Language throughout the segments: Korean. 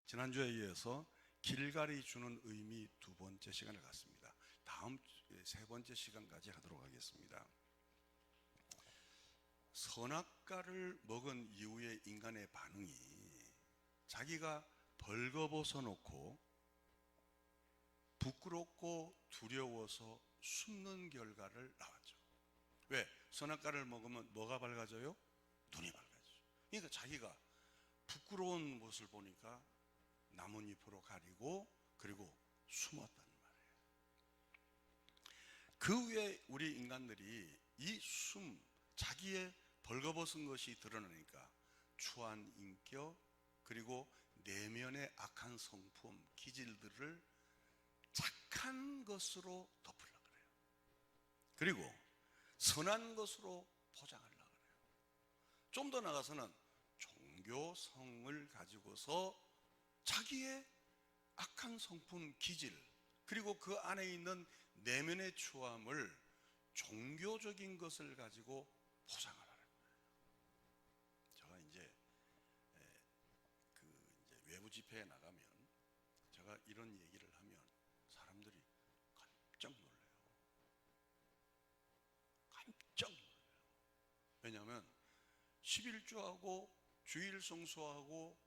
지난주에 이어서 길갈이 주는 의미 두 번째 시간을 갖습니다. 다음 세 번째 시간까지 하도록 하겠습니다. 선악과를 먹은 이후의 인간의 반응이 자기가 벌거벗어 놓고 부끄럽고 두려워서 숨는 결과를 나왔죠. 왜? 선악과를 먹으면 뭐가 밝아져요? 눈이 밝아져요. 그러니까 자기가 부끄러운 모습을 보니까 나뭇잎으로 가리고 그리고 숨었단 말이에요. 그 후에 우리 인간들이 이 자기의 벌거벗은 것이 드러나니까 추한 인격 그리고 내면의 악한 성품, 기질들을 착한 것으로 덮으려고 그래요. 그리고 선한 것으로 포장하려고 그래요. 좀 더 나가서는 종교성을 가지고서 자기의 악한 성품, 기질 그리고 그 안에 있는 내면의 추함을 종교적인 것을 가지고 포장하라는 거예요. 제가 이제 외부 집회에 나가면 제가 이런 얘기를 하면 사람들이 깜짝 놀라요. 깜짝 놀라요. 왜냐하면 11조하고 주일 성수하고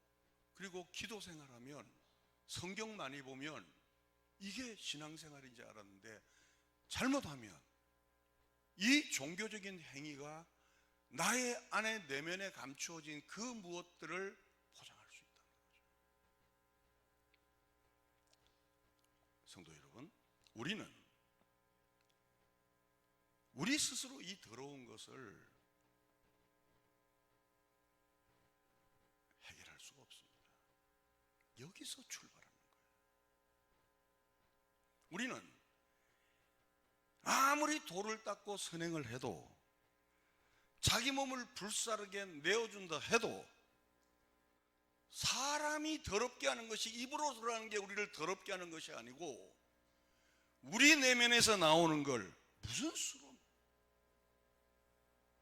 그리고 기도 생활하면 성경 많이 보면 이게 신앙생활인지 알았는데 잘못하면 이 종교적인 행위가 나의 안에 내면에 감추어진 그 무엇들을 포장할 수 있다는 거죠. 성도 여러분, 우리는 우리 스스로 이 더러운 것을 해결할 수가 없습니다. 여기서 출발하는 거예요. 우리는 아무리 돌을 닦고 선행을 해도 자기 몸을 불사르게 내어준다 해도 사람이 더럽게 하는 것이 입으로 들어가는 게 우리를 더럽게 하는 것이 아니고 우리 내면에서 나오는 걸 무슨 수로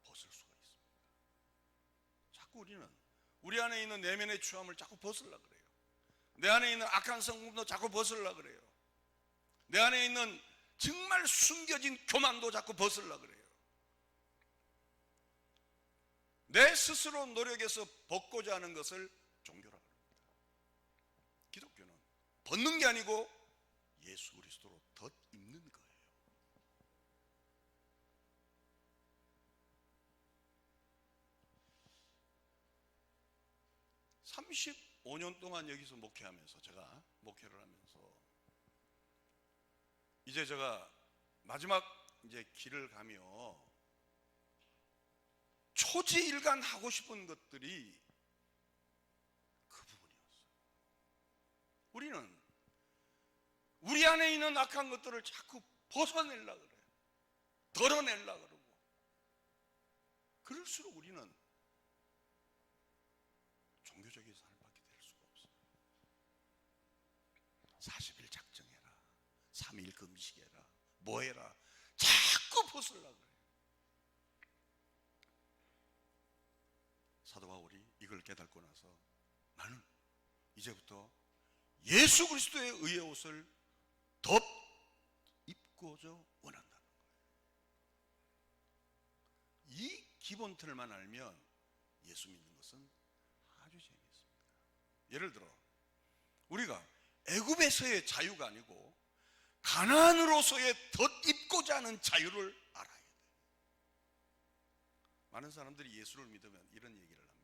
벗을 수가 있습니까? 자꾸 우리는 우리 안에 있는 내면의 추함을 자꾸 벗으려고 그래요. 내 안에 있는 악한 성품도 자꾸 벗으려고 그래요. 내 안에 있는 정말 숨겨진 교만도 자꾸 벗으려고 그래요. 내 스스로 노력해서 벗고자 하는 것을 종교라고 합니다. 기독교는 벗는 게 아니고 예수 그리스도로 덧입는 거예요. 35년 동안 여기서 목회하면서 제가 목회를 하면서 이제 제가 마지막 이제 길을 가며 초지일간 하고 싶은 것들이 그 부분이었어요. 우리는 우리 안에 있는 악한 것들을 자꾸 벗어내려고 그래요. 덜어내려고 그러고 그럴수록 우리는 종교적인 삶밖에 될 수가 없어요. 40일 작정해라, 3일 금식해라, 뭐해라 자꾸 벗으려고 그래요. 사도 바울이 이걸 깨닫고 나서 나는 이제부터 예수 그리스도의 의의 옷을 덧 입고자 원한다는 거예요. 이 기본 틀만 알면 예수 믿는 것은 아주 재미있습니다. 예를 들어 우리가 애굽에서의 자유가 아니고 가나안으로서의 덧입고자 하는 자유를 알아야 돼요. 많은 사람들이 예수를 믿으면 이런 얘기를 합니다.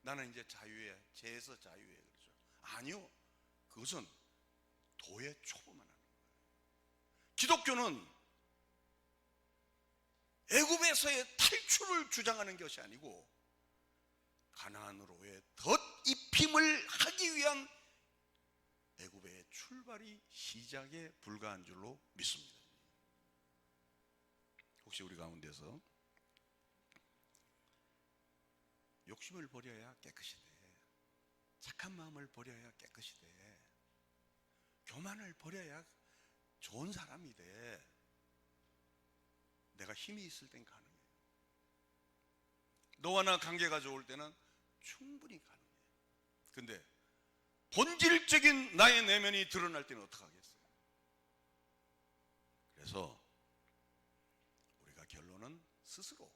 나는 이제 자유에, 죄에서 자유에 그러죠. 아니요, 그것은 도의 초보만 하는 거예요. 기독교는 애굽에서의 탈출을 주장하는 것이 아니고 가나안으로의 덧입힘을 하기 위한 애굽의 출발이 시작에 불과한 줄로 믿습니다. 혹시 우리 가운데서 욕심을 버려야 깨끗이 돼, 착한 마음을 버려야 깨끗이 돼, 교만을 버려야 좋은 사람이 돼, 내가 힘이 있을 땐 가능해요. 너와 나 관계가 좋을 때는 충분히 가능해요. 근데 본질적인 나의 내면이 드러날 때는 어떡하겠어요? 그래서 우리가 결론은 스스로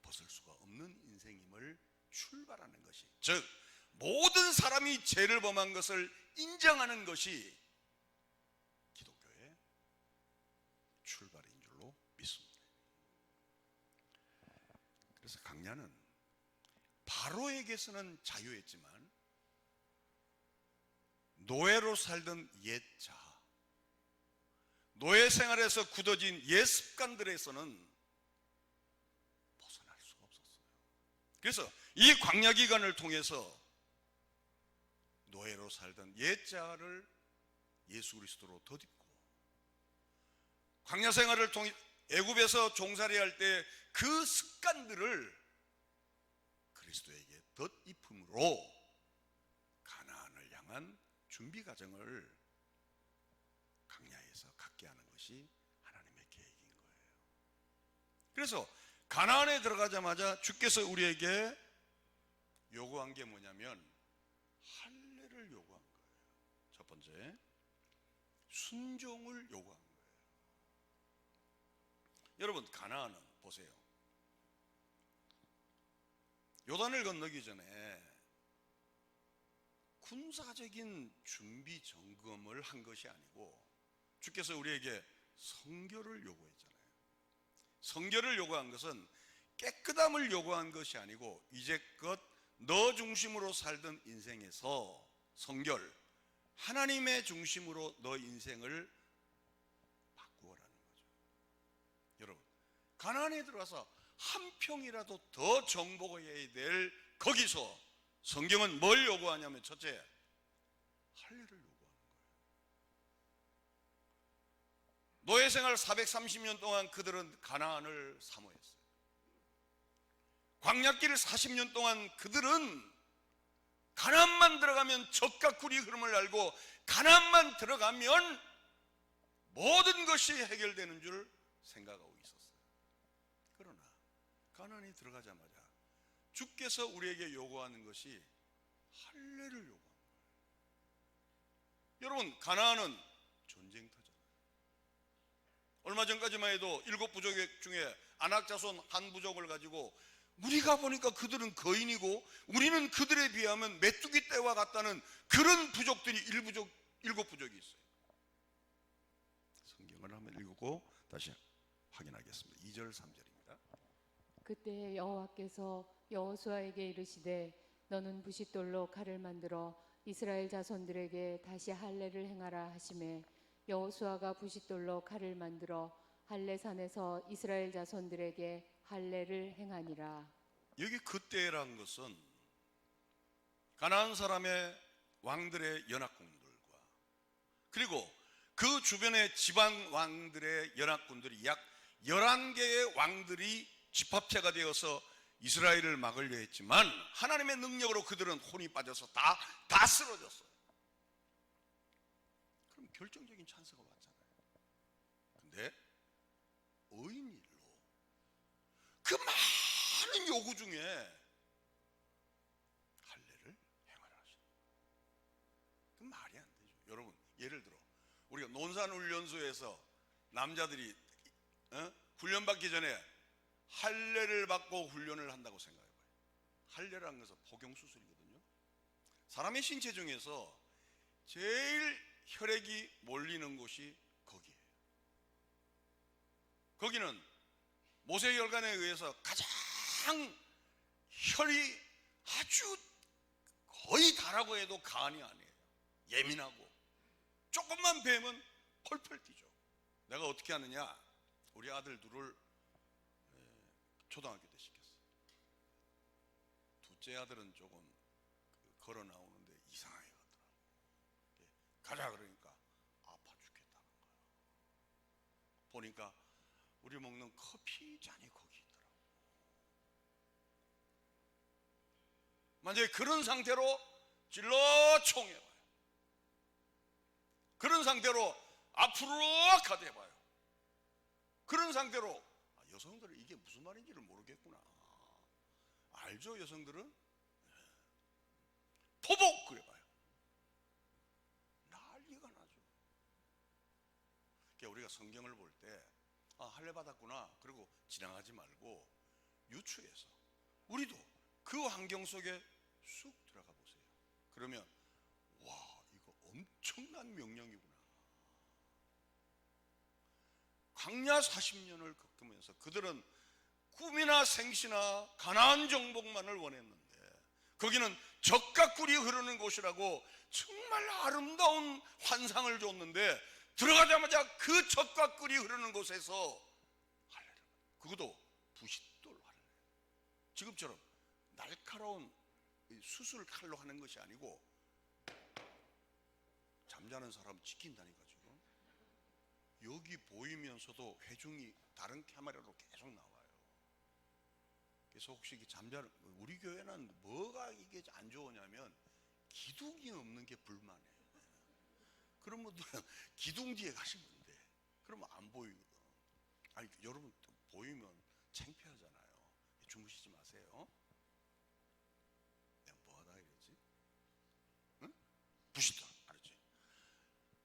벗을 수가 없는 인생임을 출발하는 것이, 즉 모든 사람이 죄를 범한 것을 인정하는 것이 기독교의 출발인 줄로 믿습니다. 그래서 강야는 바로에게서는 자유했지만 노예로 살던 옛 자아, 노예 생활에서 굳어진 옛 습관들에서는 벗어날 수가 없었어요. 그래서 이 광야 기간을 통해서 노예로 살던 옛 자아를 예수 그리스도로 덧입고, 광야 생활을 통해 애굽에서 종살이 할 때 그 습관들을 그리스도에게 덧입음으로 가나안을 향한 준비 과정을 광야에서 갖게 하는 것이 하나님의 계획인 거예요. 그래서 가나안에 들어가자마자 주께서 우리에게 요구한 게 뭐냐면 할례를 요구한 거예요. 첫 번째, 순종을 요구한 거예요. 여러분, 가나안은 보세요. 요단을 건너기 전에 군사적인 준비 점검을 한 것이 아니고 주께서 우리에게 성결을 요구했잖아요. 성결을 요구한 것은 깨끗함을 요구한 것이 아니고 이제껏 너 중심으로 살던 인생에서 성결, 하나님의 중심으로 너 인생을 바꾸어라는 거죠. 여러분, 가나안에 들어가서 한 평이라도 더 정복해야 될 거기서 성경은 뭘 요구하냐면, 첫째, 할례를 요구하는 거예요. 노예 생활 430년 동안 그들은 가나안을 사모했어요. 광야길 40년 동안 그들은 가나안만 들어가면 적과 꿀이 흐름을 알고 가나안만 들어가면 모든 것이 해결되는 줄 생각하고 있었어요. 그러나 가나안에 들어가자마자 주께서 우리에게 요구하는 것이 할례를 요구하는 거예요. 여러분, 가나안은 전쟁터잖아요. 얼마 전까지만 해도 7부족 중에 아낙자손 한 부족을 가지고 우리가 보니까 그들은 거인이고 우리는 그들에 비하면 메뚜기 떼와 같다는 그런 부족들이 7부족이 있어요. 성경을 한번 읽고 다시 확인하겠습니다. 2절 3절입니다. 그때 여호와께서 여호수아에게 이르시되 너는 부싯돌로 칼을 만들어 이스라엘 자손들에게 다시 할례를 행하라 하시매 여호수아가 부싯돌로 칼을 만들어 할례산에서 이스라엘 자손들에게 할례를 행하니라. 여기 그때란 것은 가나안 사람의 왕들의 연합군들과 그리고 그 주변의 지방 왕들의 연합군들이 약 11개의 왕들이 집합체가 되어서 이스라엘을 막으려 했지만 하나님의 능력으로 그들은 혼이 빠져서 다 쓰러졌어요. 그럼 결정적인 찬스가 왔잖아요. 근데 의인일로 그 많은 요구 중에 할례를 행하라 하시는 거예요. 그 말이 안 되죠. 여러분, 예를 들어 우리가 논산훈련소에서 남자들이 훈련받기 전에 할례를 받고 훈련을 한다고 생각해봐요. 할례라는 것은 복용수술이거든요. 사람의 신체 중에서 제일 혈액이 몰리는 곳이 거기에요. 거기는 모세혈관에 의해서 가장 혈이 아주 거의 다라고 해도 간이 아니에요. 예민하고 조금만 베면 펄펄 뛰죠. 내가 어떻게 하느냐, 우리 아들 둘을 초등학교 때 시켰어요. 둘째 아들은 조금 걸어 나오는데 이상하게 가더라고. 가자 그러니까 아파 죽겠다는 거야. 보니까 우리 먹는 커피 잔이 거기 있더라고. 만약에 그런 상태로 찔러총 해봐요. 그런 상태로 앞으로 가대봐요. 그런 상태로 여성들은 이게 무슨 말인지를 모르겠구나. 알죠? 여성들은 토복 그래봐요. 우리가 성경을 볼 때 할례 받았구나 그리고 지나가지 말고 유추해서 우리도 그 환경 속에 쑥 들어가 보세요. 그러면 와, 이거 엄청난 명령이구나. 광야 40년을 겪으면서 그들은 꿈이나 생시나 가나안 정복만을 원했는데 거기는 젖과 꿀이 흐르는 곳이라고 정말 아름다운 환상을 줬는데 들어가자마자 그 젖과 꿀이 흐르는 곳에서 할례를, 그것도 부싯돌 할례. 지금처럼 날카로운 수술 칼로 하는 것이 아니고 잠자는 사람 지킨다니까. 지금 여기 보이면서도 회중이 다른 카메라로 계속 나와요. 그래서 혹시 잠자는, 우리 교회는 뭐가 이게 안 좋으냐면 기둥이 없는 게 불만이에요. 그런 분들은 기둥 뒤에 가시면 돼. 그러면 안 보이거든. 아니, 여러분 보이면 창피하잖아요. 주무시지 마세요. 내가 뭐 하다 이랬지? 응? 부시다 알았지?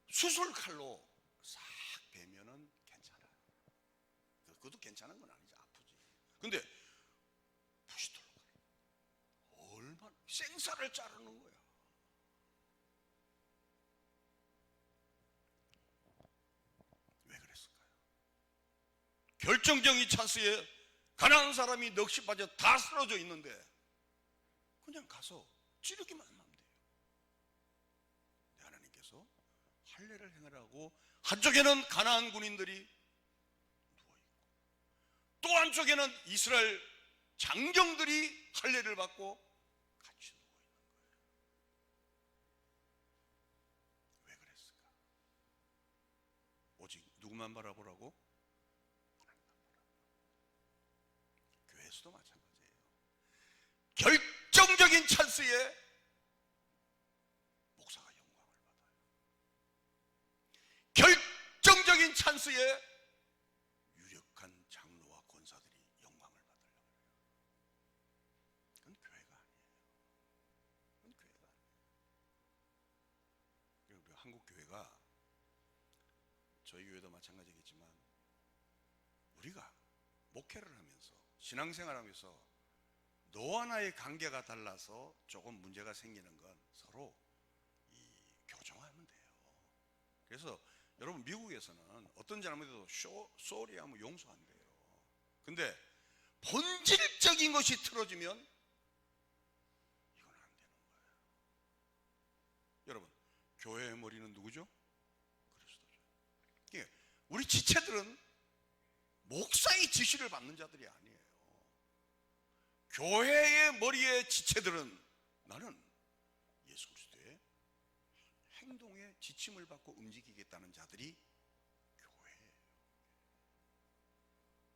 수술 칼로 싹 베면은 괜찮아요. 그것도 괜찮은 건 아니지, 아프지. 근데 부시돌로 얼마나 생살을 자르는 거야. 왜 그랬을까요? 결정적인 찬스에 가난한 사람이 넋이 빠져 다 쓰러져 있는데 그냥 가서 찌르기만 하면 돼요. 하나님께서 할례를 행하라고 한쪽에는 가나안 군인들이 누워있고 또 한쪽에는 이스라엘 장정들이 할례를 받고 같이 누워있는 거예요. 왜 그랬을까? 오직 누구만 바라보라고? 하나님만 바라보라고. 교회에서도 마찬가지예요. 결정적인 찬스에 목사가 영광을 받아요. 결정적인 찬스에 유력한 장로와 권사들이 영광을 받으려고 해요. 그건 교회가 아니에요. 그건 교회가 아니에요. 한국 교회가, 저희 교회도 마찬가지겠지만 우리가 목회를 하면서 신앙생활하면서 너와 나의 관계가 달라서 조금 문제가 생기는 건 서로 교정하면 돼요. 그래서 여러분 미국에서는 어떤 잘못해도 쏘리 하면 용서한대요. 근데 본질적인 것이 틀어지면 이건 안 되는 거예요. 여러분, 교회의 머리는 누구죠? 그리스도죠. 우리 지체들은 목사의 지시를 받는 자들이 아니에요. 교회의 머리의 지체들은 나는 예수 그리스도의 행동에 지침을 받고 움직이겠다는 자들이 교회예요.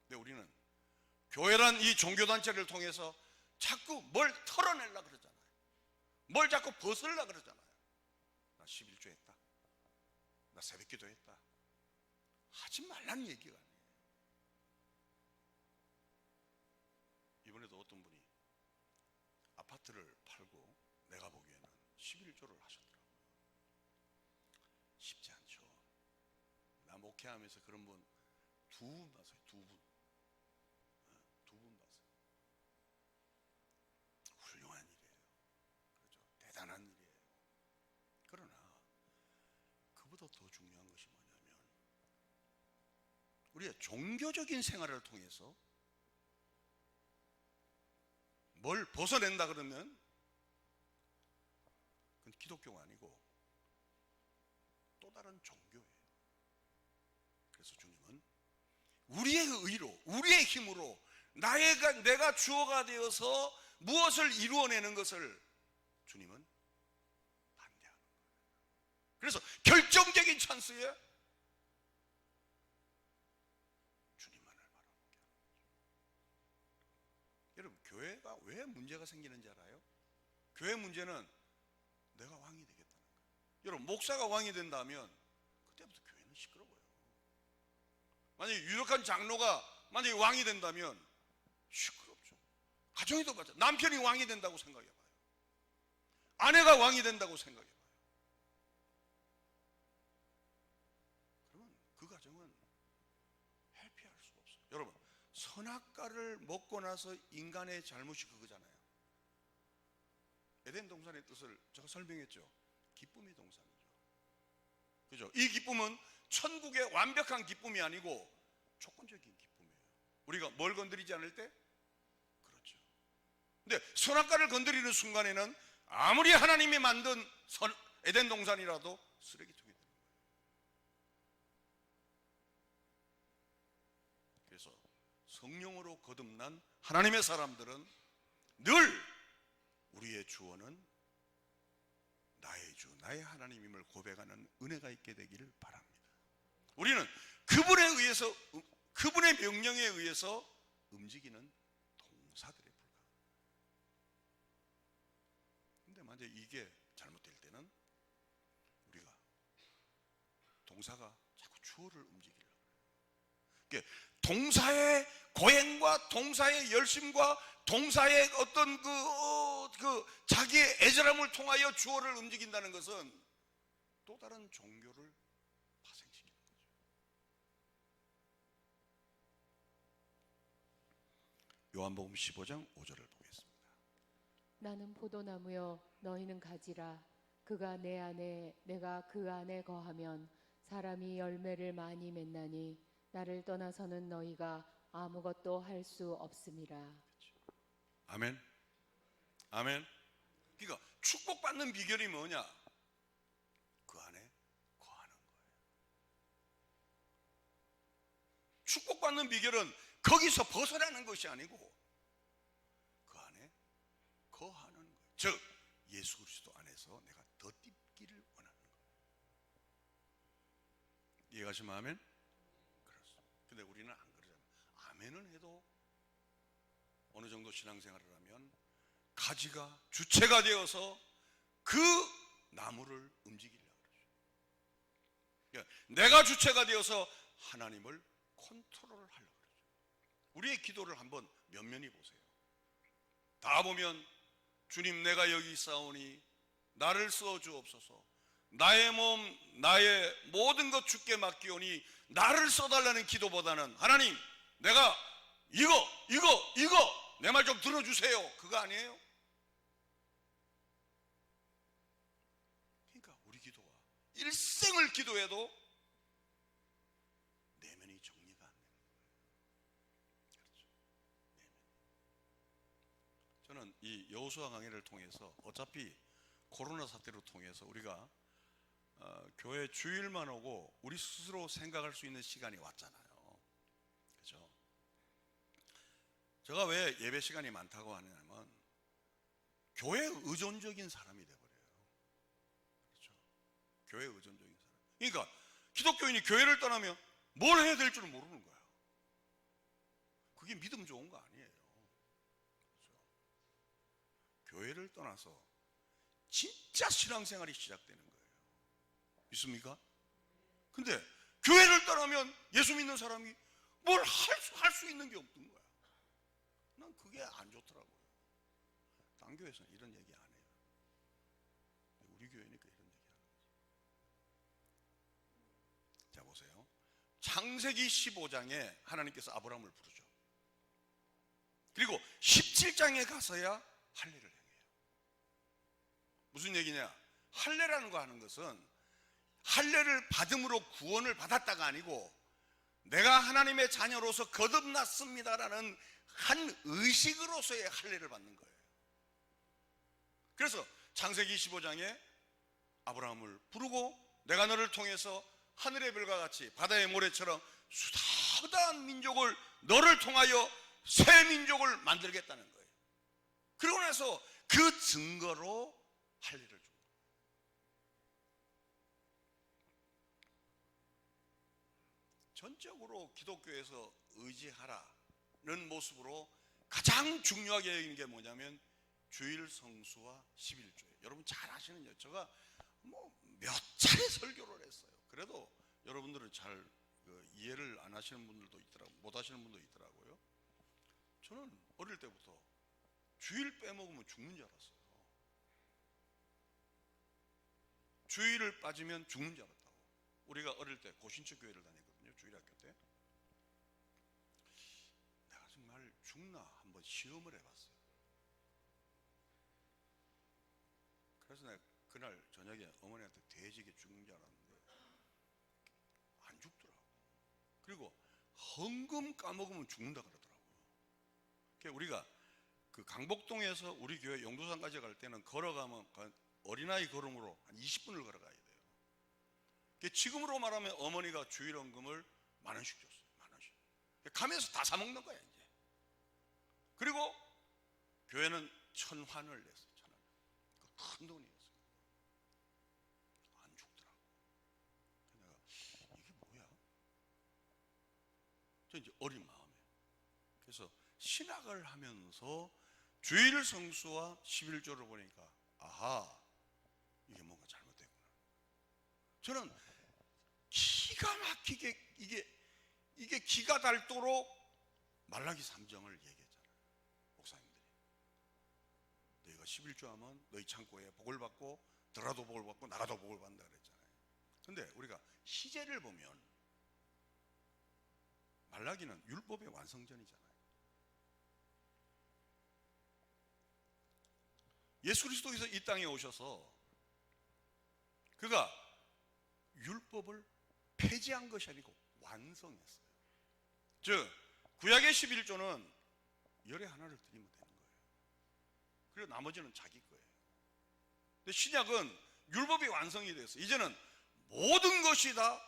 근데 우리는 교회란 이 종교단체를 통해서 자꾸 뭘 털어내려고 그러잖아요. 뭘 자꾸 벗으려고 그러잖아요. 나 11조 했다, 나 새벽기도 했다, 하지 말라는 얘기가 아니에요. 이번에도 어떤 분이 아파트를 팔고 내가 보기에는 11조를 하셨더라고요. 쉽지 않죠. 나 목회하면서 그런 분 두 분 봤어요. 두 분 봤어요. 훌륭한 일이에요. 그렇죠? 대단한 일이에요. 그러나 그보다 더 중요한 것이 뭐냐면 우리의 종교적인 생활을 통해서 뭘 벗어낸다 그러면 그건 기독교가 아니고 또 다른 종교예요. 그래서 주님은 우리의 의로, 우리의 힘으로 내가 주어가 되어서 무엇을 이루어내는 것을 주님은 반대하는 거예요. 그래서 결정적인 찬스에 주님만을 바라보게 하는 거죠. 여러분, 교회가 왜 문제가 생기는지 알아요? 교회 문제는 내가 왕이 되겠다는 거예요. 여러분, 목사가 왕이 된다면 그때부터 교회는 시끄러워요. 만약에 유력한 장로가 만약에 왕이 된다면 시끄럽죠. 가정에도 마찬가지. 남편이 왕이 된다고 생각해봐요. 아내가 왕이 된다고 생각해봐요. 그러면 그 가정은 선악과를 먹고 나서 인간의 잘못이 그거잖아요. 에덴 동산의 뜻을 제가 설명했죠. 기쁨의 동산이죠. 그죠? 이 기쁨은 천국의 완벽한 기쁨이 아니고 조건적인 기쁨이에요. 우리가 뭘 건드리지 않을 때? 그렇죠. 근데 선악과를 건드리는 순간에는 아무리 하나님이 만든 에덴 동산이라도 쓰레기통이 되는 거예요. 그래서 성령으로 거듭난 하나님의 사람들은 늘 우리의 주어는 나의 주, 나의 하나님임을 고백하는 은혜가 있게 되기를 바랍니다. 우리는 그분에 의해서, 그분의 명령에 의해서 움직이는 동사들에 불과합니다. 근데 만약 이게 잘못될 때는 우리가 동사가 자꾸 주어를 움직이려고 해요. 동사의 고행과 동사의 열심과 동사의 어떤 자기의 애절함을 통하여 주어를 움직인다는 것은 또 다른 종교를 파생시키는 거죠. 요한복음 15장 5절을 보겠습니다. 나는 포도나무여 너희는 가지라. 그가 내 안에 내가 그 안에 거하면 사람이 열매를 많이 맺나니 나를 떠나서는 너희가 아무것도 할 수 없음이라. 아멘. 아멘. 그러니까 축복받는 비결이 뭐냐? 그 안에 거하는 거예요. 축복받는 비결은 거기서 벗어나는 것이 아니고 그 안에 거하는 거예요. 즉 예수 그리스도 안에서 내가 덧입기를 원하는 거예요. 이해가시면 아멘? 그렇습니다. 근데 우리는 안 그러잖아요. 아멘은 해도 어느 정도 신앙생활을 하면 가지가 주체가 되어서 그 나무를 움직이려고 그러죠. 그러니까 내가 주체가 되어서 하나님을 컨트롤을 하려고 그러죠. 우리의 기도를 한번 면면히 보세요. 다 보면 주님 내가 여기 있사오니 나를 써 주옵소서. 나의 몸 나의 모든 것 주께 맡기오니 나를 써달라는 기도보다는 하나님 내가 이거 내 말 좀 들어주세요. 그거 아니에요? 그러니까 우리 기도가 일생을 기도해도 내면이 정리가 안 되는 거예요. 그렇죠? 내면. 저는 이 여호수아 강해를 통해서 어차피 코로나 사태로 통해서 우리가 교회 주일만 오고 우리 스스로 생각할 수 있는 시간이 왔잖아요. 그렇죠? 제가 왜 예배 시간이 많다고 하냐면 교회 의존적인 사람이 돼버려요. 그렇죠? 교회 의존적인 사람. 그러니까 기독교인이 교회를 떠나면 뭘 해야 될 줄은 모르는 거야. 그게 믿음 좋은 거 아니에요. 그렇죠? 교회를 떠나서 진짜 신앙생활이 시작되는 거예요. 믿습니까? 근데 교회를 떠나면 예수 믿는 사람이 뭘 할 수 있는 게 없는 거야. 난 그게 안 좋더라고요. 딴 교회에서는 이런 얘기 안 해요. 우리 교회니까 이런 얘기 하는 거지. 자 보세요. 창세기 15장에 하나님께서 아브라함을 부르죠. 그리고 17장에 가서야 할례를 행해요. 무슨 얘기냐? 할례라는 거 하는 것은 할례를 받음으로 구원을 받았다가 아니고 내가 하나님의 자녀로서 거듭났습니다라는 한 의식으로서의 할례를 받는 거예요. 그래서 창세기 15장에 아브라함을 부르고 내가 너를 통해서 하늘의 별과 같이 바다의 모래처럼 수다한 민족을 너를 통하여 새 민족을 만들겠다는 거예요. 그러고 나서 그 증거로 할례를 준 거예요. 전적으로 기독교에서 의지하라는 모습으로 가장 중요하게 여기는 게 뭐냐면 주일 성수와 11조예요. 여러분 잘 아시는 제가 몇 차례 설교를 했어요. 그래도 여러분들은 잘 이해를 안 하시는 분들도 있더라고요. 못 하시는 분도 있더라고요. 저는 어릴 때부터 주일 빼먹으면 죽는 줄 알았어요. 주일을 빠지면 죽는 줄 알았다고. 우리가 어릴 때 고신처 교회를 다녔거든요. 주일학교 때. 내가 죽나 한번 시험을 해봤어요. 그래서 내가 그날 저녁에 어머니한테 돼지게 죽는 줄 알았는데 안 죽더라고. 그리고 헌금 까먹으면 죽는다 그러더라고요. 그러니까 우리가 그 강복동에서 우리 교회 용두산까지 갈 때는 걸어가면 어린아이 걸음으로 한 20분을 걸어가야 돼요. 그러니까 지금으로 말하면 어머니가 주일 헌금을 10,000원씩 줬어요. 10,000원씩. 가면서 다 사먹는 거야 이제. 그리고 교회는 1,000환을 냈어요. 1,000원. 큰 돈이었어요. 안 죽더라고. 내가 이게 뭐야? 저 이제 어린 마음에. 그래서 신학을 하면서 주일 성수와 11조를 보니까 아하, 이게 뭔가 잘못됐구나. 저는 기가 막히게 이게 기가 닳도록 말라기 3장을 얘기했잖아요. 목사님들이 너희가 11조 하면 너희 창고에 복을 받고 들어도 복을 받고 나가도 복을 받는다 그랬잖아요. 근데 우리가 시제를 보면 말라기는 율법의 완성전이잖아요. 예수 그리스도께서 이 땅에 오셔서 그가 율법을 폐지한 것이 아니고 완성했어요. 즉 구약의 11조는 열의 하나를 드리면 되는 거예요. 그리고 나머지는 자기 거예요. 근데 신약은 율법이 완성이 됐어요. 이제는 모든 것이 다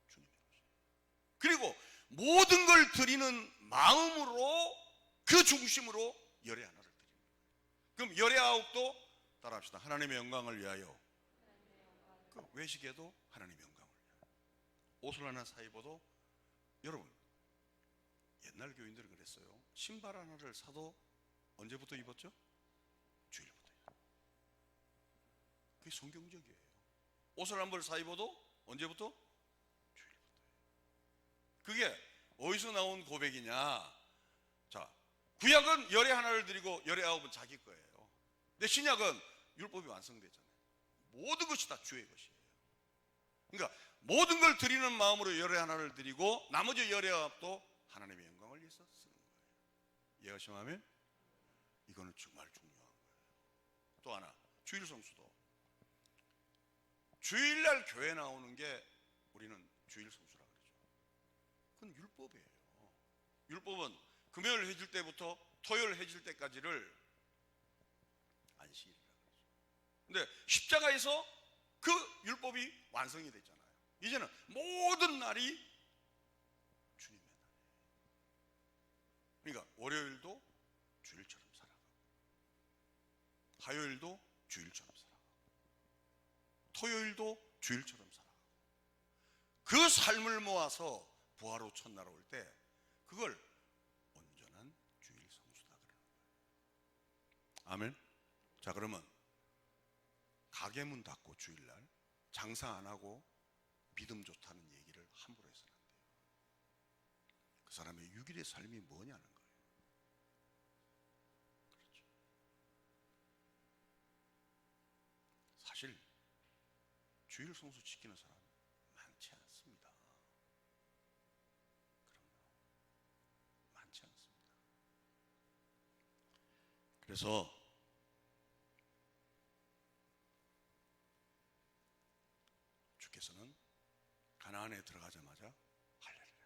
주님의 것이에요. 그리고 모든 걸 드리는 마음으로 그 중심으로 열의 하나를 드리는 거예요. 그럼 열의 아홉도 따라합시다. 하나님의 영광을 위하여. 그 외식에도 하나님의 영광을 위하여. 옷을 하나 사 입어도 여러분 옛날 교인들은 그랬어요. 신발 하나를 사도 언제부터 입었죠? 주일부터. 그게 성경적이에요. 옷을 한 벌 사 입어도 언제부터? 주일부터. 그게 어디서 나온 고백이냐? 자, 구약은 열의 하나를 드리고 열의 아홉은 자기 거예요. 근데 신약은 율법이 완성되잖아요. 모든 것이 다 주의 것이에요. 그러니까 모든 걸 드리는 마음으로 열의 하나를 드리고 나머지 열의 아홉도 하나님의 영광을 위해서 쓰는 거예요. 이해가 심하면 이거는 정말 중요한 거예요. 또 하나, 주일 성수도 주일날 교회 나오는 게 우리는 주일 성수라 그러죠. 그건 율법이에요. 율법은 금요일 해질 때부터 토요일 해질 때까지를 안식일이라 그러죠. 근데 십자가에서 그 율법이 완성이 됐잖아요. 이제는 모든 날이 주님의 날이에요. 그러니까 월요일도 주일처럼 살아가고 화요일도 주일처럼 살아가고 토요일도 주일처럼 살아가고 그 삶을 모아서 부활로 첫날 올 때 그걸 온전한 주일 성수다 그러는 거예요. 아멘. 자, 그러면 가게 문 닫고 주일날 장사 안 하고 믿음 좋다는 얘기를 함부로 해서는 안 돼요. 그 사람의 6일의 삶이 뭐냐는 거예요. 그렇죠. 사실 주일 성수 지키는 사람 많지 않습니다. 그럼요. 많지 않습니다. 그래서 주께서는 가나안에 들어가자마자 할렐루야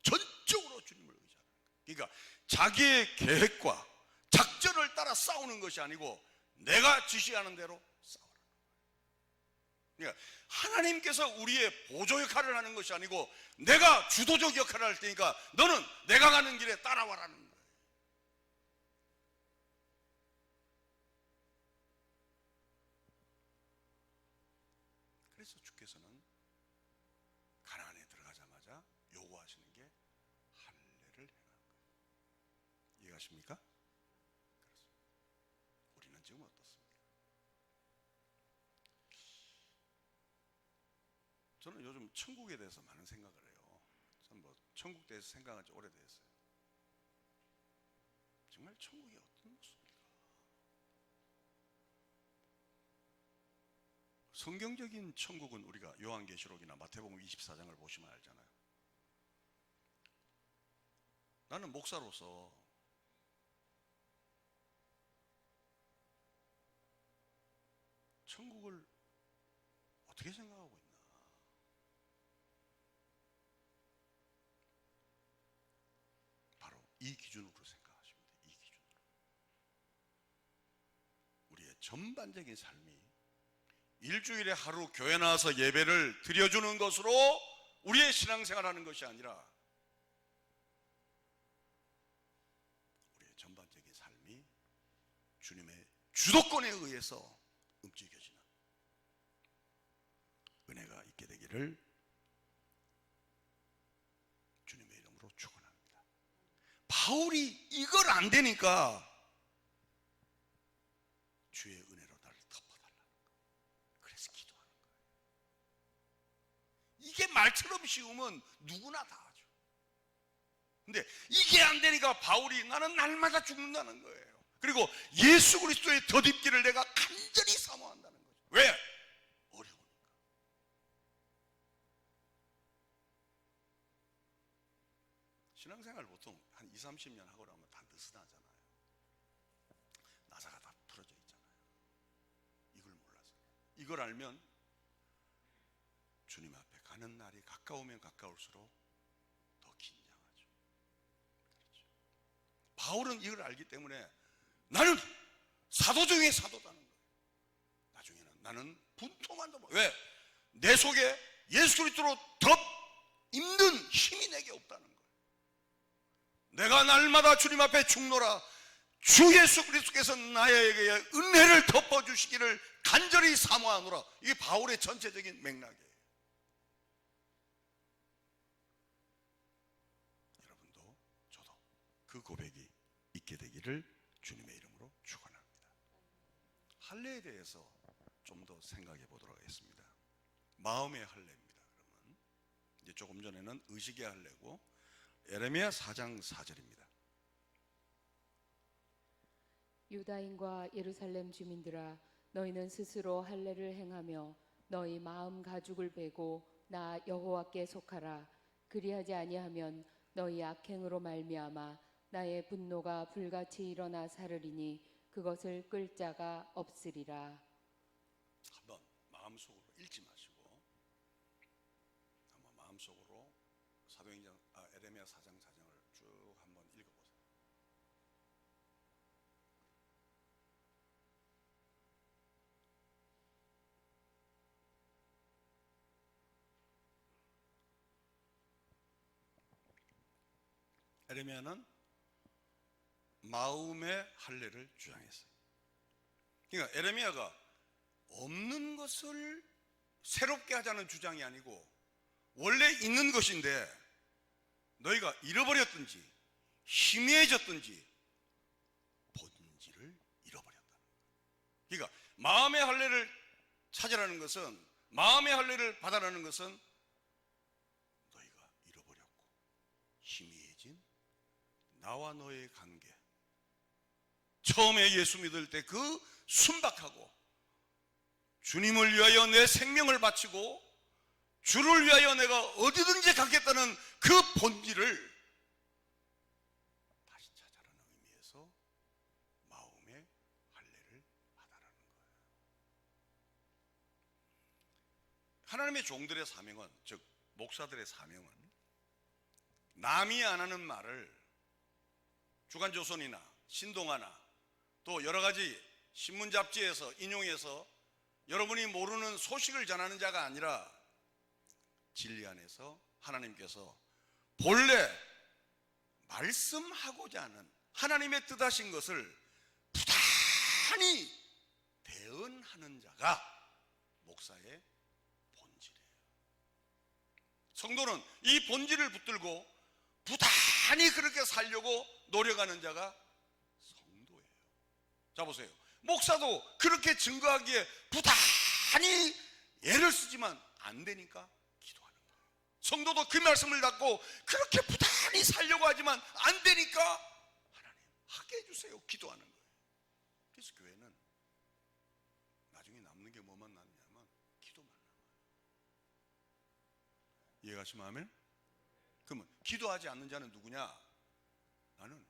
전적으로 주님을 의지하는 거예요. 그러니까 자기의 계획과 작전을 따라 싸우는 것이 아니고 내가 지시하는 대로 싸우라는 거예요. 그러니까 하나님께서 우리의 보조 역할을 하는 것이 아니고 내가 주도적 역할을 할 테니까 너는 내가 가는 길에 따라와라는 거예요. 그래서 주께서는 가나안에 들어가자마자 요구하시는 게 할례를 행하는 거예요. 이해가십니까? 그렇습니다. 우리는 지금 어떻습니까? 저는 요즘 천국에 대해서 많은 생각을 해요. 저는 뭐 천국 대해서 생각한 지 오래됐어요. 정말 천국이 어떤 모습입니까? 성경적인 천국은 우리가 요한계시록이나 마태복음 24장을 보시면 알잖아요. 나는 목사로서 천국을 어떻게 생각하고 있나? 바로 이 기준으로 생각하시면 돼요. 이 기준으로. 우리의 전반적인 삶이 일주일에 하루 교회 나와서 예배를 드려주는 것으로 우리의 신앙생활하는 것이 아니라 우리의 전반적인 삶이 주님의 주도권에 의해서 움직여지는 은혜가 있게 되기를 주님의 이름으로 축원합니다. 바울이 이걸 안 되니까 주의 은혜로 나를 덮어달라는 거예요. 그래서 기도하는 거예요. 이게 말처럼 쉬우면 누구나 다 하죠. 근데 이게 안 되니까 바울이 나는 날마다 죽는다는 거예요. 그리고 예수 그리스도의 덧입기를 내가 간절히 사모한다는 거죠. 왜? 어려우니까. 신앙생활 보통 한 20, 30년 하고 나면 다 느슨하잖아요. 나사가 다 풀어져 있잖아요. 이걸 몰라서. 이걸 알면 주님 앞에 가는 날이 가까우면 가까울수록 더 긴장하죠. 그렇죠. 바울은 이걸 알기 때문에 나는 사도 중에 사도다는 거예요. 나중에는 나는 분통한다. 왜? 내 속에 예수 그리스도로 덧입는 힘이 내게 없다는 거예요. 내가 날마다 주님 앞에 죽노라. 주 예수 그리스도께서 나에게 은혜를 덮어주시기를 간절히 사모하노라. 이게 바울의 전체적인 맥락이에요. 여러분도 저도 그 고백이 있게 되기를 주님의 이름으로 축원합니다. 할례에 대해서 좀 더 생각해 보도록 하겠습니다. 마음의 할례입니다. 그러면 이제 조금 전에는 의식의 할례고 에레미야 4장 4절입니다. 유다인과 예루살렘 주민들아 너희는 스스로 할례를 행하며 너희 마음 가죽을 베고 나 여호와께 속하라. 그리하지 아니하면 너희 악행으로 말미암아 나의 분노가 불같이 일어나 사르리니 그것을 끌 자가 없으리라. 한번 마음속으로 읽지 마시고 한번 마음속으로 사도행전 에레미야 4장 4장을 쭉 한번 읽어보세요. 에레미야는 마음의 할례를 주장했어요. 그러니까 에레미야가 없는 것을 새롭게 하자는 주장이 아니고 원래 있는 것인데 너희가 잃어버렸든지 희미해졌든지 본질을 잃어버렸다는 거예요. 그러니까 마음의 할례를 찾으라는 것은, 마음의 할례를 받아라는 것은 너희가 잃어버렸고 희미해진 나와 너의 관계, 처음에 예수 믿을 때 그 순박하고 주님을 위하여 내 생명을 바치고 주를 위하여 내가 어디든지 갖겠다는 그 본질을 다시 찾아라는 의미에서 마음의 할례를 받아라는 거예요. 하나님의 종들의 사명은, 즉 목사들의 사명은 남이 안 하는 말을 주간조선이나 신동아나 또 여러 가지 신문 잡지에서 인용해서 여러분이 모르는 소식을 전하는 자가 아니라 진리 안에서 하나님께서 본래 말씀하고자 하는 하나님의 뜻하신 것을 부단히 대언하는 자가 목사의 본질이에요. 성도는 이 본질을 붙들고 부단히 그렇게 살려고 노력하는 자가 성도예요. 자 보세요. 목사도 그렇게 증거하기에 부단히 애를 쓰지만 안 되니까 기도하는 거예요. 성도도 그 말씀을 갖고 그렇게 부단히 살려고 하지만 안 되니까 하나님 하게 해주세요 기도하는 거예요. 그래서 교회는 나중에 남는 게 뭐만 남냐면 기도만 남아요. 이해가시면 아멘? 그러면 기도하지 않는 자는 누구냐? 나는,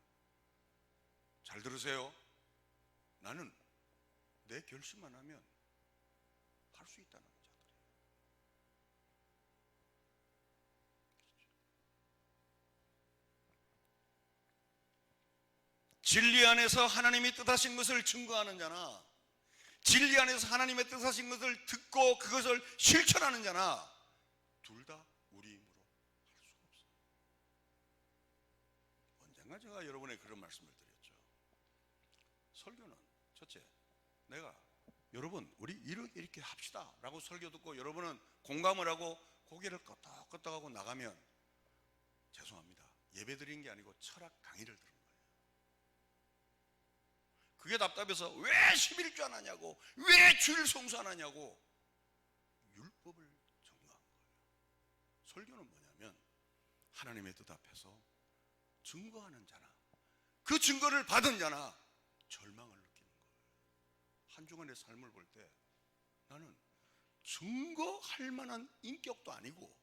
잘 들으세요, 나는 내 결심만 하면 할 수 있다는 자들이에요. 진리 안에서 하나님이 뜻하신 것을 증거하는 자나, 진리 안에서 하나님의 뜻하신 것을 듣고 그것을 실천하는 자나, 둘 다 우리 힘으로 할 수가 없어요. 언젠가 제가 여러분에게 그런 말씀을 드렸죠. 설교는 첫째, 내가 여러분 우리 이렇게 합시다 라고 설교 듣고 여러분은 공감을 하고 고개를 끄덕끄덕하고 나가면 죄송합니다, 예배 드린 게 아니고 철학 강의를 들은 거예요. 그게 답답해서 왜 11주 안 하냐고, 왜 주일 성수 안 하냐고 율법을 전가한 거예요. 설교는 뭐냐면 하나님의 뜻 앞에서 증거하는 자나 그 증거를 받은 자나 절망을 느끼는 거예요. 한 주간의 삶을 볼 때 나는 증거할 만한 인격도 아니고,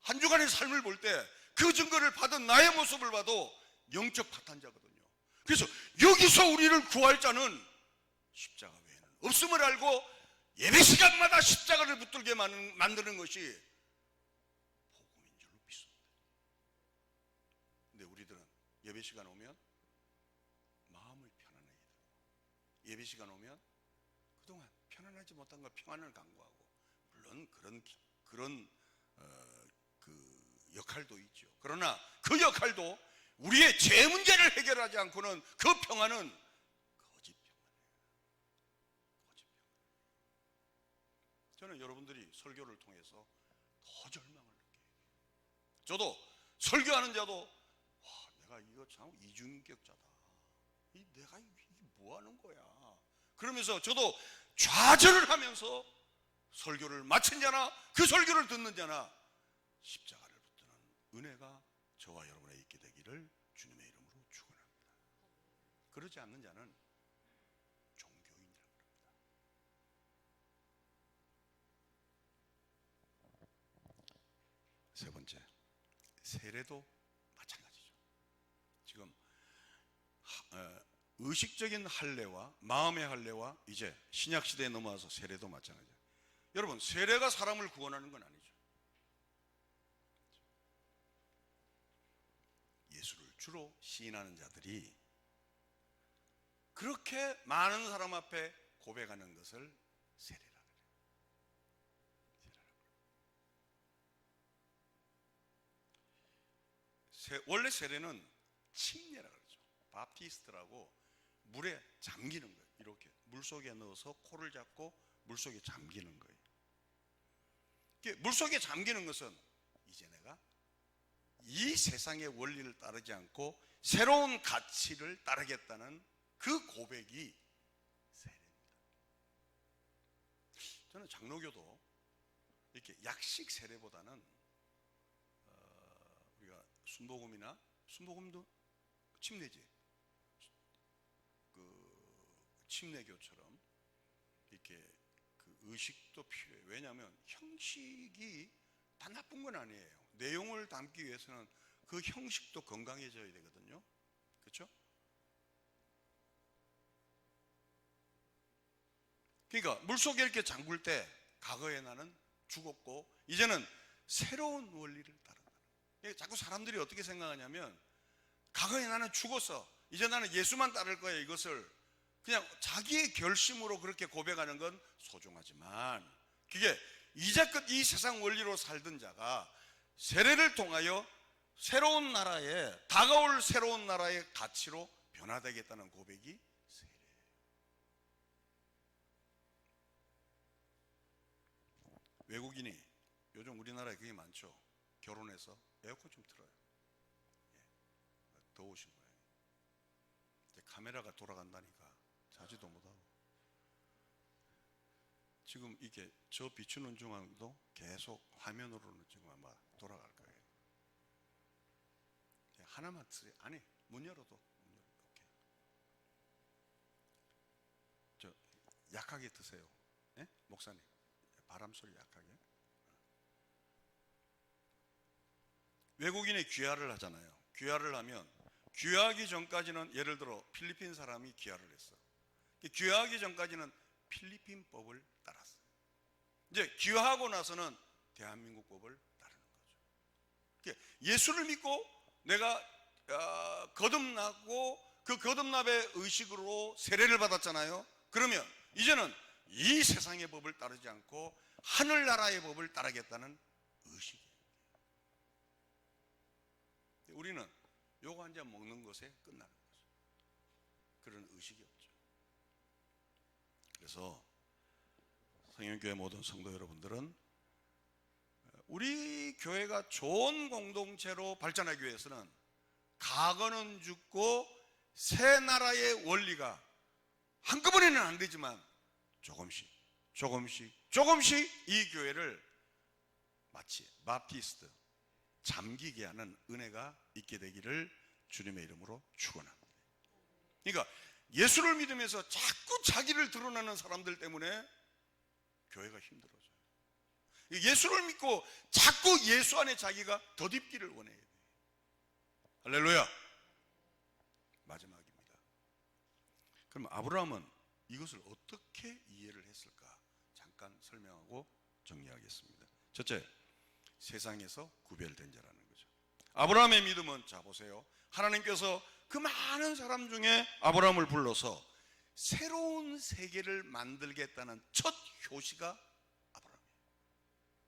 한 주간의 삶을 볼 때 그 증거를 받은 나의 모습을 봐도 영적 파탄자거든요. 그래서 여기서 우리를 구할 자는 십자가 외에는 없음을 알고 예배 시간마다 십자가를 붙들게 만드는 것이 복음인 줄로 믿습니다. 근데 우리들은 예배 시간 오면 마음이 편안해야 돼요. 예배 시간 오면 그동안 편안하지 못한 거 평안을 강구하고, 물론 그런 그 역할도 있죠. 그러나 그 역할도 우리의 죄 문제를 해결하지 않고는 그 평안은 거짓 평안이에요. 거짓 평안. 저는 여러분들이 설교를 통해서 더 절망을 느껴요. 저도 설교하는 자도 내가 이거 참 이중인격자다. 내가 이게 뭐 하는 거야? 그러면서 저도 좌절을 하면서 설교를 마친 자나 그 설교를 듣는 자나 십자가를 붙드는 은혜가 저와 여러분에 있게 되기를 주님의 이름으로 축원합니다. 그러지 않는 자는 종교인이라고 합니다. 세 번째, 세례도 마찬가지죠. 지금 의식적인 할례와 마음의 할례와 이제 신약 시대에 넘어와서 세례도 마찬가지예요. 여러분, 세례가 사람을 구원하는 건 아니죠. 예수를 주로 시인하는 자들이 그렇게 많은 사람 앞에 고백하는 것을 세례라 그래요. 원래 세례는 침례라 그러죠. 바프티스트라고 물에 잠기는 거예요. 이렇게 물속에 넣어서 코를 잡고 물속에 잠기는 거예요. 물속에 잠기는 것은 이제 내가 이 세상의 원리를 따르지 않고 새로운 가치를 따르겠다는 그 고백이 세례입니다. 저는 장로교도 이렇게 약식 세례보다는 우리가 순복음도 침례지, 그 침례교처럼 이렇게 그 의식도 필요해요. 왜냐하면 형식이 다 나쁜 건 아니에요. 내용을 담기 위해서는 그 형식도 건강해져야 되거든요. 그렇죠? 그러니까 물속에 이렇게 잠글 때 과거에 나는 죽었고 이제는 새로운 원리를 따른다. 자꾸 사람들이 어떻게 생각하냐면 과거에 나는 죽었어, 이제 나는 예수만 따를 거야, 이것을 그냥 자기의 결심으로 그렇게 고백하는 건 소중하지만, 그게 이제껏 이 세상 원리로 살던 자가 세례를 통하여 새로운 나라에, 다가올 새로운 나라의 가치로 변화되겠다는 고백이 세례예요. 외국인이 요즘 우리나라에 그게 많죠. 결혼해서 에어컨 좀 틀어요. 더우신 거예요. 카메라가 돌아간다니까 자지도 못하고, 지금 이게 저 비추는 중앙도 계속 화면으로는 지금 아마 돌아갈 거예요. 하나만 쓰세요. 아니, 문 열어도 오케이. 저 약하게 드세요. 네? 목사님, 바람 소리 약하게. 외국인이 귀화를 하잖아요. 귀화를 하면 귀화하기 전까지는 예를 들어 필리핀 사람이 귀화를 했어. 귀화하기 전까지는 필리핀 법을 따랐어요. 이제 귀화하고 나서는 대한민국 법을 따르는 거죠. 예수를 믿고 내가 거듭나고 그 거듭남의 의식으로 세례를 받았잖아요. 그러면 이제는 이 세상의 법을 따르지 않고 하늘나라의 법을 따르겠다는 의식이에요. 우리는 요거 한 잔 먹는 것에 끝나는 거죠. 그런 의식이 없죠. 그래서 성령교회 모든 성도 여러분들은 우리 교회가 좋은 공동체로 발전하기 위해서는 과거는 죽고 새 나라의 원리가 한꺼번에는 안 되지만 조금씩 이 교회를 마치 바프티스트 잠기게 하는 은혜가 있게 되기를 주님의 이름으로 축원합니다. 그러니까 예수를 믿으면서 자꾸 자기를 드러내는 사람들 때문에 교회가 힘들어져요. 예수를 믿고 자꾸 예수 안에 자기가 덧입기를 원해야 돼요. 할렐루야. 마지막입니다. 그럼 아브라함은 이것을 어떻게 이해를 했을까? 잠깐 설명하고 정리하겠습니다. 첫째, 세상에서 구별된 자라는 거죠. 아브라함의 믿음은, 자 보세요, 하나님께서 그 많은 사람 중에 아브라함을 불러서 새로운 세계를 만들겠다는 첫 효시가 아브라함이에요.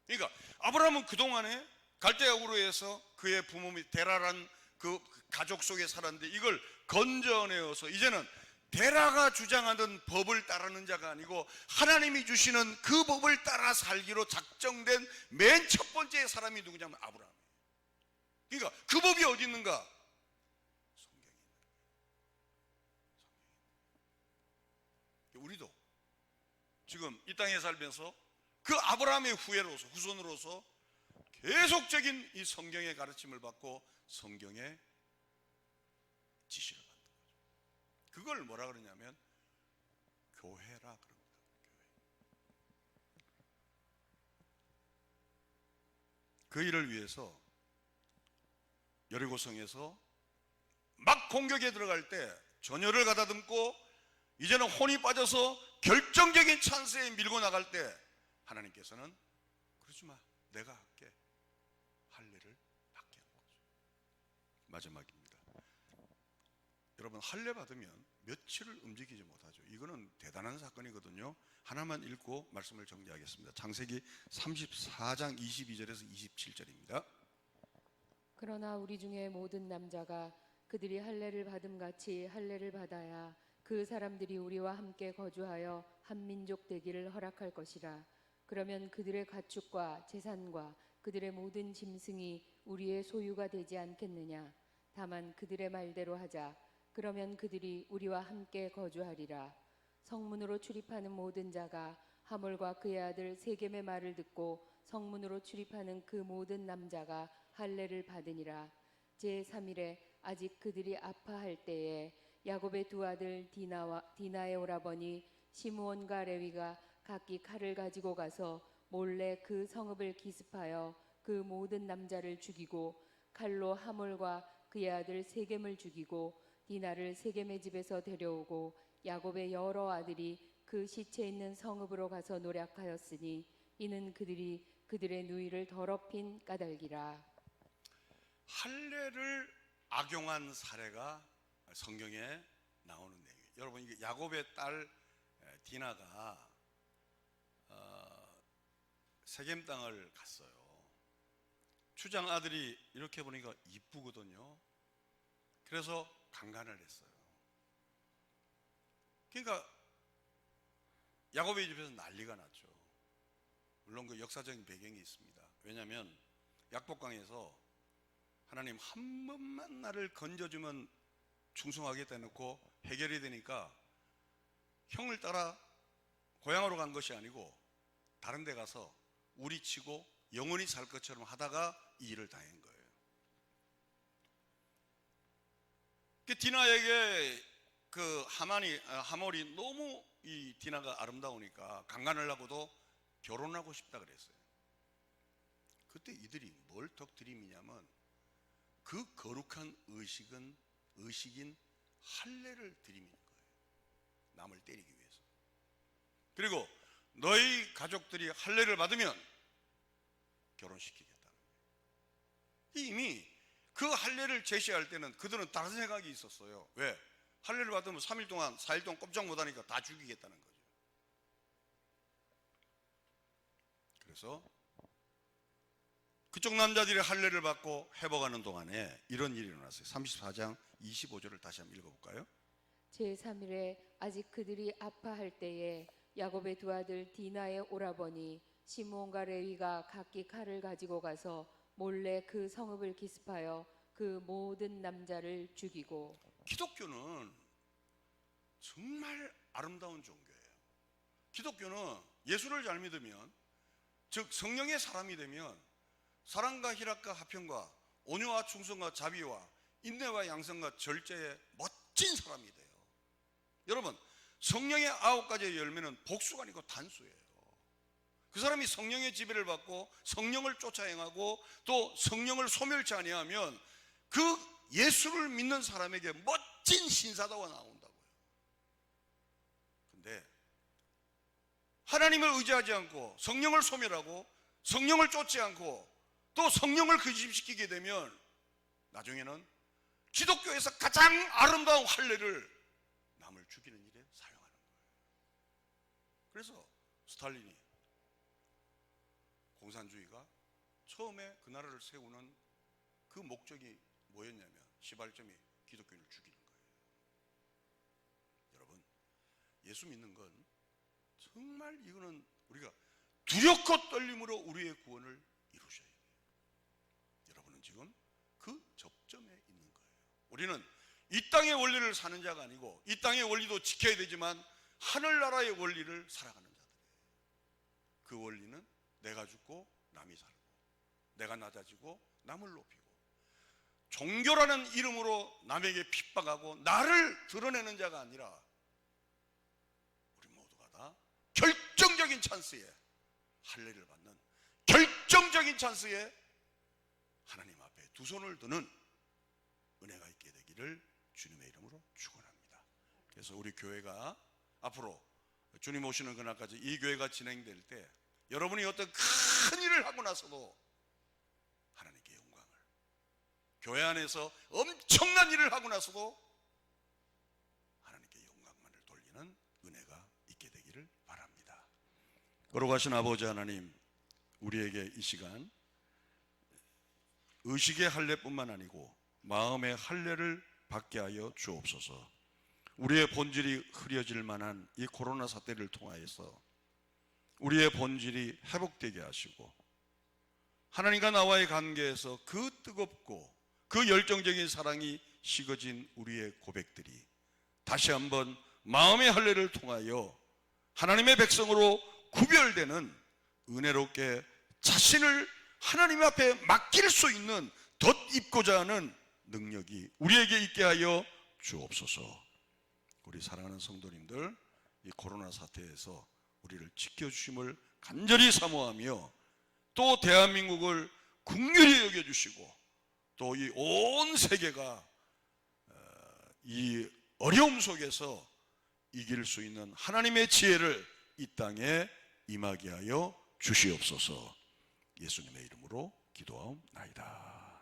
그러니까 아브라함은 그동안에 갈대아 우르에서 그의 부모 및 데라란 그 가족 속에 살았는데 이걸 건져내어서 이제는 데라가 주장하던 법을 따르는 자가 아니고 하나님이 주시는 그 법을 따라 살기로 작정된 맨 첫 번째 사람이 누구냐면 아브라함이에요. 그러니까 그 법이 어디 있는가? 성경에 있는 거예요. 우리도 지금 이 땅에 살면서 그 아브라함의 후손으로서 계속적인 이 성경의 가르침을 받고 성경의 지시를 받는 거죠. 그걸 뭐라 그러냐면 교회라 그럽니다. 교회. 그 일을 위해서 여리고성에서 막 공격에 들어갈 때 전열을 가다듬고 이제는 혼이 빠져서 결정적인 찬스에 밀고 나갈 때 하나님께서는 그러지 마, 내가 할게, 할례를 받게 한 거죠. 마지막입니다. 여러분, 할례 받으면 며칠을 움직이지 못하죠. 이거는 대단한 사건이거든요. 하나만 읽고 말씀을 정리하겠습니다. 창세기 34장 22절에서 27절입니다. 그러나 우리 중에 모든 남자가 그들이 할례를 받음같이 할례를 받아야 그 사람들이 우리와 함께 거주하여 한 민족 되기를 허락할 것이라. 그러면 그들의 가축과 재산과 그들의 모든 짐승이 우리의 소유가 되지 않겠느냐. 다만 그들의 말대로 하자. 그러면 그들이 우리와 함께 거주하리라. 성문으로 출입하는 모든 자가 하몰과 그의 아들 세겜의 말을 듣고 성문으로 출입하는 그 모든 남자가 할례를 받으니라. 제3일에 아직 그들이 아파할 때에 야곱의 두 아들 디나의 오라버니 시므온과 레위가 각기 칼을 가지고 가서 몰래 그 성읍을 기습하여 그 모든 남자를 죽이고 칼로 하몰과 그의 아들 세겜을 죽이고 디나를 세겜의 집에서 데려오고 야곱의 여러 아들이 그 시체 있는 성읍으로 가서 노략하였으니 이는 그들이 그들의 누이를 더럽힌 까닭이라. 할례를 악용한 사례가 성경에 나오는 내용이에요. 여러분, 이게 야곱의 딸 디나가 세겜 땅을 갔어요. 추장 아들이 이렇게 보니까 이쁘거든요. 그래서 강간을 했어요. 그러니까 야곱의 집에서 난리가 났죠. 물론 그 역사적인 배경이 있습니다. 왜냐하면 약복강에서 하나님 한 번만 나를 건져주면 충성하겠다 해놓고 해결이 되니까 형을 따라 고향으로 간 것이 아니고 다른 데 가서 우리치고 영원히 살 것처럼 하다가 이 일을 당한 거예요. 그 디나에게 그 하몰이 너무 이 디나가 아름다우니까 강간을 하고도 결혼하고 싶다 그랬어요. 그때 이들이 뭘 터뜨림이냐면 그 거룩한 의식은 의식인 할례를 드리는 거예요. 남을 때리기 위해서. 그리고 너희 가족들이 할례를 받으면 결혼시키겠다는 거예요. 이미 그 할례를 제시할 때는 그들은 다른 생각이 있었어요. 왜? 할례를 받으면 3일 동안 4일 동안 꼼짝 못하니까 다 죽이겠다는 거죠. 그래서 그쪽 남자들이 할례를 받고 회복하는 동안에 이런 일이 일어났어요. 34장 25절을 다시 한번 읽어볼까요? 제3일에 아직 그들이 아파할 때에 야곱의 두 아들 디나의 오라버니 시므온과 레위가 각기 칼을 가지고 가서 몰래 그 성읍을 기습하여 그 모든 남자를 죽이고. 기독교는 정말 아름다운 종교예요. 기독교는 예수를 잘 믿으면, 즉 성령의 사람이 되면 사랑과 희락과 화평과 온유와 충성과 자비와 인내와 양성과 절제의 멋진 사람이 돼요. 여러분, 성령의 9가지의 열매는 복수가 아니고 단수예요. 그 사람이 성령의 지배를 받고 성령을 쫓아 행하고 또 성령을 소멸치 아니하면 그 예수를 믿는 사람에게 멋진 신사다가 나온다고요. 근데 하나님을 의지하지 않고 성령을 소멸하고 성령을 쫓지 않고 또 성령을 근심시키게 되면 나중에는 기독교에서 가장 아름다운 할례를 남을 죽이는 일에 사용하는 거예요. 그래서 스탈린이, 공산주의가 처음에 그 나라를 세우는 그 목적이 뭐였냐면 시발점이 기독교인을 죽이는 거예요. 여러분, 예수 믿는 건 정말 이거는 우리가 두렵고 떨림으로 우리의 구원을 이루셔야 돼요. 여러분은 지금 그 접점에 있는 거예요. 우리는 이 땅의 원리를 사는 자가 아니고 이 땅의 원리도 지켜야 되지만 하늘나라의 원리를 살아가는 자들이에요. 그 원리는 내가 죽고 남이 살고 내가 낮아지고 남을 높이고 종교라는 이름으로 남에게 핍박하고 나를 드러내는 자가 아니라 우리 모두가 다 결정적인 찬스에 할례를 받는 결정적인 찬스에 하나님 앞에 두 손을 드는 은혜가 있게 되기를 주님의 이름으로 축원합니다. 그래서 우리 교회가 앞으로 주님 오시는 그날까지 이 교회가 진행될 때 여러분이 어떤 큰 일을 하고 나서도 하나님께 영광을, 교회 안에서 엄청난 일을 하고 나서도 하나님께 영광만을 돌리는 은혜가 있게 되기를 바랍니다. 거룩하신 아버지 하나님, 우리에게 이 시간 의식의 할례뿐만 아니고 마음의 할례를 받게 하여 주옵소서. 우리의 본질이 흐려질 만한 이 코로나 사태를 통하여서 우리의 본질이 회복되게 하시고 하나님과 나와의 관계에서 그 뜨겁고 그 열정적인 사랑이 식어진 우리의 고백들이 다시 한번 마음의 할례를 통하여 하나님의 백성으로 구별되는 은혜롭게 자신을 하나님 앞에 맡길 수 있는 덧입고자 하는 능력이 우리에게 있게 하여 주옵소서. 우리 사랑하는 성도님들, 이 코로나 사태에서 우리를 지켜주심을 간절히 사모하며 또 대한민국을 긍휼히 여겨주시고 또 이 온 세계가 이 어려움 속에서 이길 수 있는 하나님의 지혜를 이 땅에 임하게 하여 주시옵소서. 예수님의 이름으로 기도하옵나이다.